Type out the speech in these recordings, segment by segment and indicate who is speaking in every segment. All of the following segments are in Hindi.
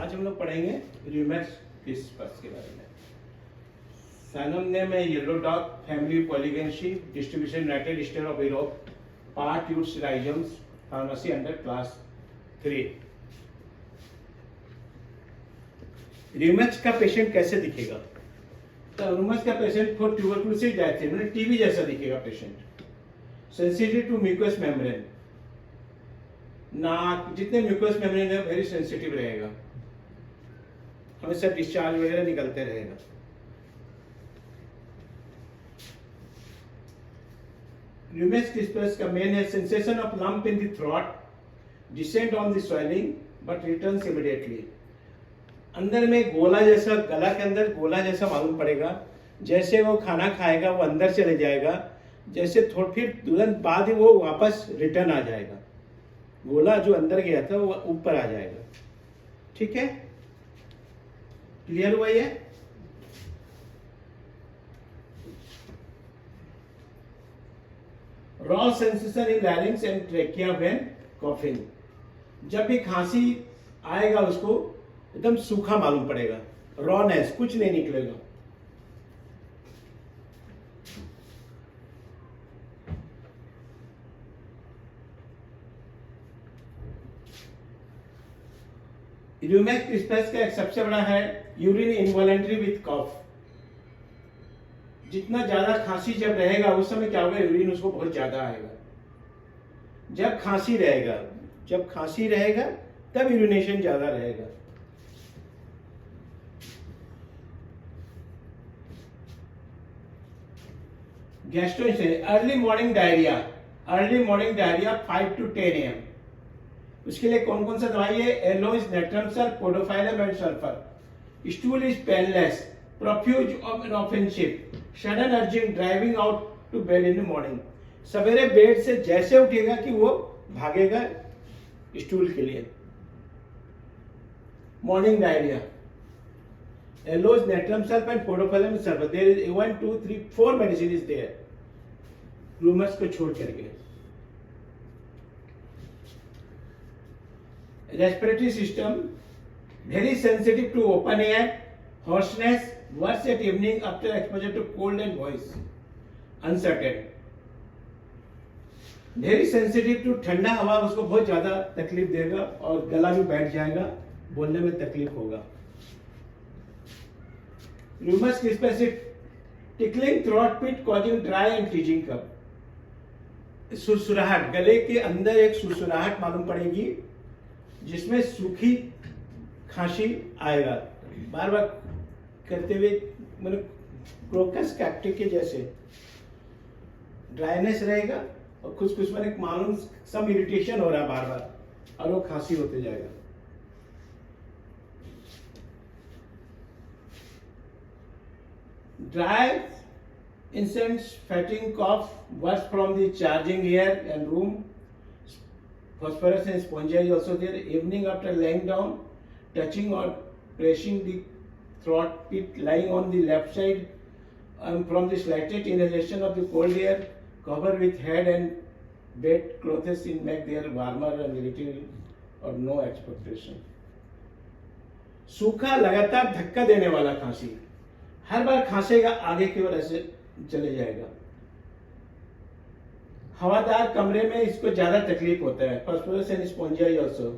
Speaker 1: आज हम लोग पढ़ेंगे र्यूमेटॉइड डिस्पर्स के बारे में। साइनम नेम है yellow dock, family polygonaceae, distribution United States of Europe, part used rhizomes, pharmacy under class 3। Rheumatoid का पेशेंट कैसे दिखेगा? तो र्यूमेटॉइड का पेशेंट फॉर ट्यूबरकुलोसिस डायथी मतलब टीबी जैसा दिखेगा patient. Sensitive to mucus membrane, नाक जितने म्यूकस मेम्ब्रेन है वेरी सेंसिटिव रहेगा, हमेशा डिस्चार्ज वगैरह निकलते रहेगा। र्यूमेटॉइड डिस्पर्स का मेन है sensation of lump in the throat, descent on the swelling but returns immediately. अंदर में गोला जैसा, गला के अंदर गोला जैसा मालूम पड़ेगा, जैसे वो खाना खाएगा वो अंदर चले जाएगा, जैसे थोड़ी फिर तुरंत बाद ही वो वापस रिटर्न आ जाएगा, गोला जो अंदर गया था वो ऊपर आ जाएगा। ठीक है, क्लियर हुआ ये? Raw sensation in larynx and trachea when coughing. जब भी खांसी आएगा उसको एकदम सूखा मालूम पड़ेगा, रॉनेस, कुछ नहीं निकलेगा। र्यूमेटॉइड डिस्पर्स का एक सबसे बड़ा है यूरिन इनवॉलंटरी विथ कफ। जितना ज्यादा खांसी जब रहेगा उस समय क्या होगा, यूरिन उसको बहुत ज्यादा आएगा। जब खांसी रहेगा तब यूरिनेशन ज्यादा रहेगा। Gastrointestinal early morning diarrhoea 5 to 10 AM। उसके लिए कौन कौन सा दवाई है? Aloes, natrum sulph, podophyllum and sulphur. Stool is painless, profuse of inoffensive, sudden urging driving out to bed in the morning. सवेरे बेड से जैसे उठेगा कि वो भागेगा स्टूल के लिए। Morning diarrhoea, aloes, natrum sulph and podophyllum sulphur. There is 1 2 3 4 medicine is there rheumatoid को छोड़ करके। Respiratory system very sensitive to open air, hoarseness, worse at evening after exposure to cold and voice uncertain। very sensitive to ठंडा हवा, उसको बहुत ज्यादा तकलीफ देगा और गला भी बैठ जाएगा, बोलने में तकलीफ होगा। Rheumatoid disperse tickling throat pit causing dry and teasing cough। सुरसुराहट, गले के अंदर एक सुरसुराहट मालूम पड़ेगी जिसमें सूखी खांसी आएगा, बार बार करते हुए मतलब क्रोकस कैक्टी के जैसे ड्राइनेस रहेगा और कुछ मैंने मालूम सम इरिटेशन हो रहा है बार बार और वो खांसी होते जाएगा। Dry incessant fatiguing cough worse from the charging air and room. Phosphorus and spongia is also there। Evening after lying down, touching or pressing the throat pit, lying on the left side, from the slightest inhalation of the cold air, cover with head and bed clothes in make their warmer and little or no expectation। सूखा लगातार धक्का देने वाला खांसी, हर बार खांसेगा आगे की ओर ऐसे चले जाएगा। हवादार कमरे में इसको ज्यादा तकलीफ होता है। Phosphorus and Spongia also.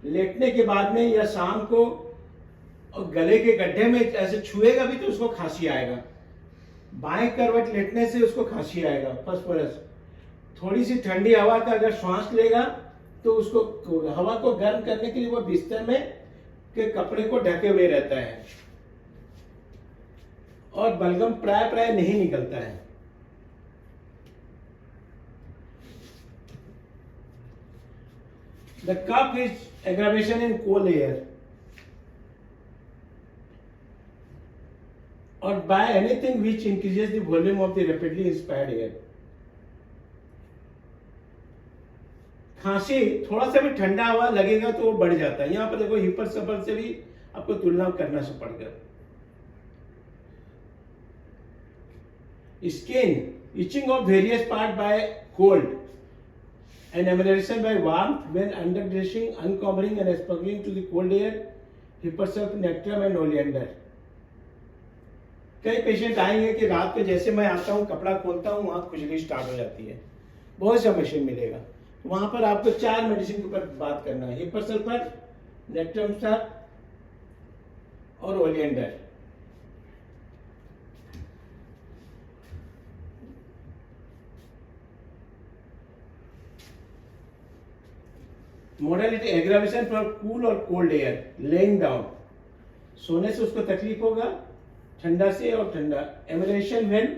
Speaker 1: लेटने के बाद में या शाम को और गले के गड्ढे में ऐसे छुएगा भी तो उसको खांसी आएगा। बाएं करवट लेटने से उसको खांसी आएगा। फॉस्फोरस, थोड़ी सी ठंडी हवा का अगर श्वास लेगा तो उसको हवा को गर्म करने के लिए वो बिस्तर में के कपड़े को ढके हुए रहता है और बलगम प्राय नहीं निकलता है। The cough is aggravation in cold air or by anything which increases the volume of the rapidly inspired air। खांसी थोड़ा सा भी ठंडा हवा लगेगा तो वो बढ़ जाता है। यहाँ पर देखो हिपर सफर से भी आपको तुलना करना से पड़ेगा। Skin itching of various part by cold and emanation by warmth when underdressing, uncovering and exposing to the cold air, hepar sulph natrum and oleander. कई पेशेंट आएंगे कि रात को जैसे मैं आता हूँ कपड़ा खोलता हूँ वहाँ खुजली स्टार्ट हो जाती है, बहुत सा मशीन मिलेगा। वहाँ पर आपको 4 मेडिसिन के ऊपर बात करना है, हिपरसल्फर, नेक्ट्रम स्टार और oleander. Modality aggravation for cool और कोल्ड एयर, लेइंग डाउन, सोने से उसको तकलीफ होगा, ठंडा से और ठंडा। Amelioration when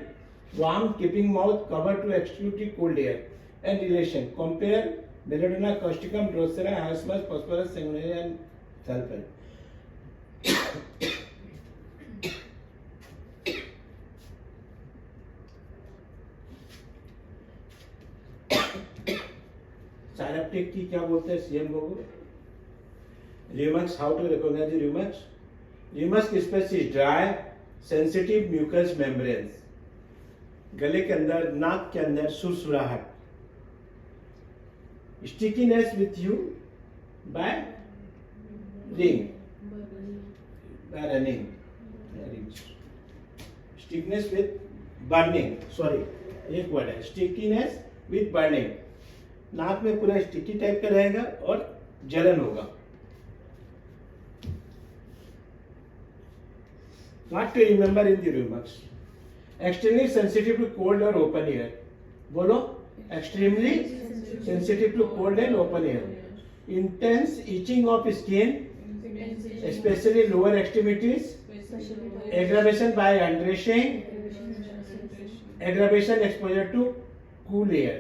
Speaker 1: warm, keeping mouth cover to exclude cold air. And relation compare belladonna, causticum, drosera, hyoscyamus, phosphorus, sanguinaria and sulphur. Synaptic की क्या बोलते हैं सीएम लोग? Rheumatoid, how to recognize the rheumatoid? Rheumatoid space is dry sensitive mucus membranes, गले के अंदर, नाक के अंदर सुरसुराहट, stickiness with you by ring, by running, stickiness with burning, sorry एक वर्ड है, स्टिकीनेस विथ बर्निंग, नाक में पूरा स्टिकी टाइप का रहेगा और जलन होगा। What to remember in the rheumatoid? Extremely sensitive to cold or open air. बोलो, extremely sensitive to cold and open air. Intense itching of skin, especially lower extremities. Aggravation by undressing. Aggravation exposure to cool air.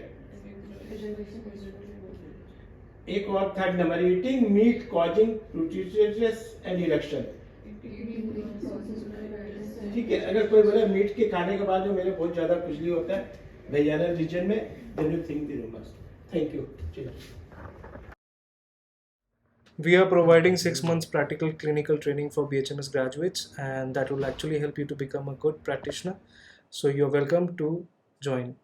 Speaker 1: एक और third number, eating meat causing protrusions and erection. ठीक है, अगर कोई बोले मीट के खाने के बाद जो मेरे बहुत ज्यादा खुजली होता है वेजाइनल रीजन में, then you think the rheumatoid। Thank you.
Speaker 2: We are providing 6 months practical clinical training for BHMS graduates, and that will actually help you to become a good practitioner. So you're welcome to join.